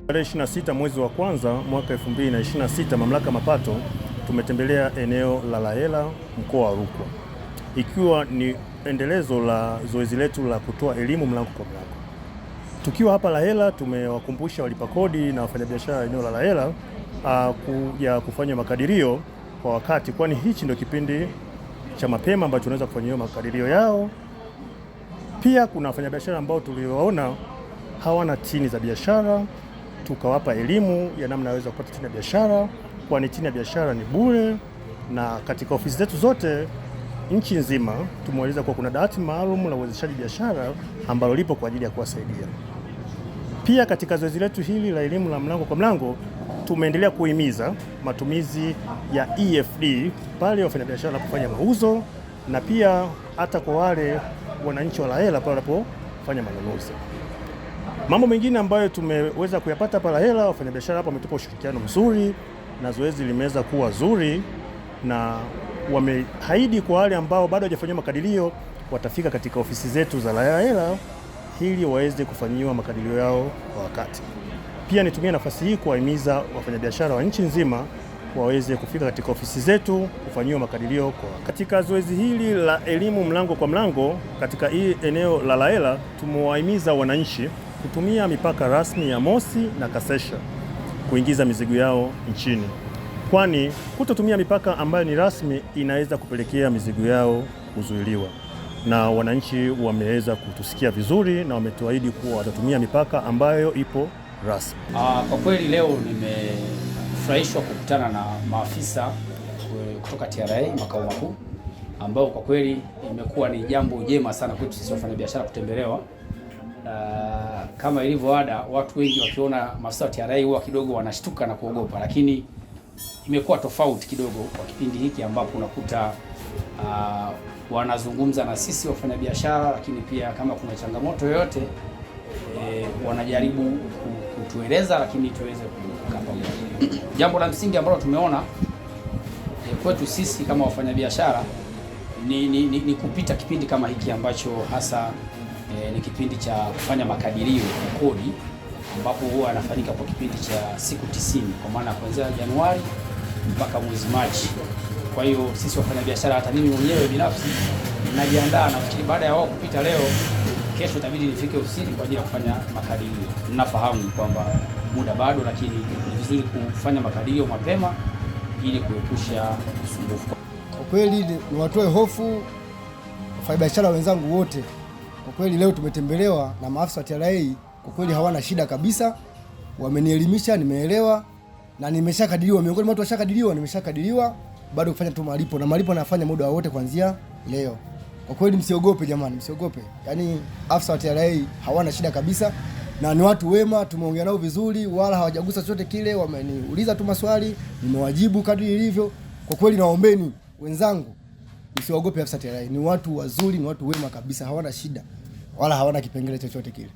Tarehe 26 mwezi wa kwanza mwaka 2026, mamlaka mapato tumetembelea eneo la Lahela mkoa wa Rukwa, ikiwa ni endelezo la zoezi letu la kutoa elimu mlango kwa mlango. Tukiwa hapa Lahela, tumewakumbusha walipa kodi na wafanyabiashara eneo la Lahela kuja kufanya makadirio kwa wakati, kwani hichi ndio kipindi cha mapema ambacho tunaweza kufanyia makadirio yao. Pia kuna wafanyabiashara ambao tuliwaona hawana tini za biashara, tukawapa elimu ya namna yaweza kupata tini ya biashara, kwani tini ya biashara ni bure, na katika ofisi zetu zote nchi nzima tumeeleza kuwa kuna dawati maalum la uwezeshaji biashara ambalo lipo kwa ajili ya kuwasaidia. Pia katika zoezi letu hili la elimu la mlango kwa mlango tumeendelea kuhimiza matumizi ya EFD pale wafanyabiashara kufanya mauzo, na pia hata kwa wale wananchi wa Lahela pale wanapofanya manunuzi. Mambo mengine ambayo tumeweza kuyapata pale Lahela, wafanyabiashara hapa wametupa ushirikiano mzuri na zoezi limeweza kuwa zuri, na wameahidi kwa wale ambao bado hawajafanyia makadirio watafika katika ofisi zetu za Lahela ili waweze kufanyiwa makadirio yao kwa wakati. Pia nitumie nafasi hii kuwahimiza wafanyabiashara wa nchi nzima waweze kufika katika ofisi zetu kufanyiwa makadirio kwa wakati. Katika zoezi hili la elimu mlango kwa mlango katika hii eneo la Lahela, tumewahimiza wananchi kutumia mipaka rasmi ya Mosi na Kasesha kuingiza mizigo yao nchini, kwani kutotumia mipaka ambayo ni rasmi inaweza kupelekea mizigo yao kuzuiliwa, na wananchi wameweza kutusikia vizuri na wametuahidi kuwa watatumia mipaka ambayo ipo rasmi. Kwa kweli leo nimefurahishwa kukutana na maafisa kutoka TRA makao makuu, ambao kwa kweli imekuwa ni jambo jema sana kwetu sisi wafanyabiashara kutembelewa. Kama ilivyo ada, watu wengi wakiona maafisa wa TRA huwa kidogo wanashtuka na kuogopa, lakini imekuwa tofauti kidogo kwa kipindi hiki ambapo unakuta wanazungumza na sisi wafanyabiashara, lakini pia kama kuna changamoto yoyote wanajaribu kutueleza, lakini tuweze kukaa pamoja. Jambo la msingi ambalo tumeona kwetu sisi kama wafanyabiashara ni kupita kipindi kama hiki ambacho hasa ni kipindi cha kufanya makadirio ya kodi, ambapo huwa anafanyika kwa kipindi cha siku 90, kwa maana kuanzia Januari mpaka mwezi Machi. Kwa hiyo sisi wafanyabiashara, hata mimi mwenyewe binafsi ninajiandaa, na fikiri baada ya wao kupita leo, kesho itabidi nifike ofisini kwa ajili ya kufanya makadirio. Ninafahamu kwamba muda bado, lakini ni vizuri kufanya makadirio mapema ili kuepusha usumbufu. Kwa kweli ni watoe hofu wafanyabiashara wenzangu wote. Kwa kweli leo tumetembelewa na maafisa wa TRA, kwa kweli hawana shida kabisa. Wamenielimisha, nimeelewa na nimeshakadiriwa. Miongoni mwa watu washakadiriwa, nimeshakadiriwa, bado kufanya tu malipo, na malipo nafanya muda wote kuanzia leo. Kwa kweli msiogope jamani, msiogope. Yaani afisa wa TRA hawana shida kabisa, na ni watu wema, tumeongea nao vizuri, wala hawajagusa chochote kile. Wameniuliza tu maswali, nimewajibu kadri ilivyo. Kwa kweli naombeni wenzangu, msiogope afisa TRA. Ni watu wazuri, ni watu wema kabisa, hawana shida wala hawana kipengele chochote kile.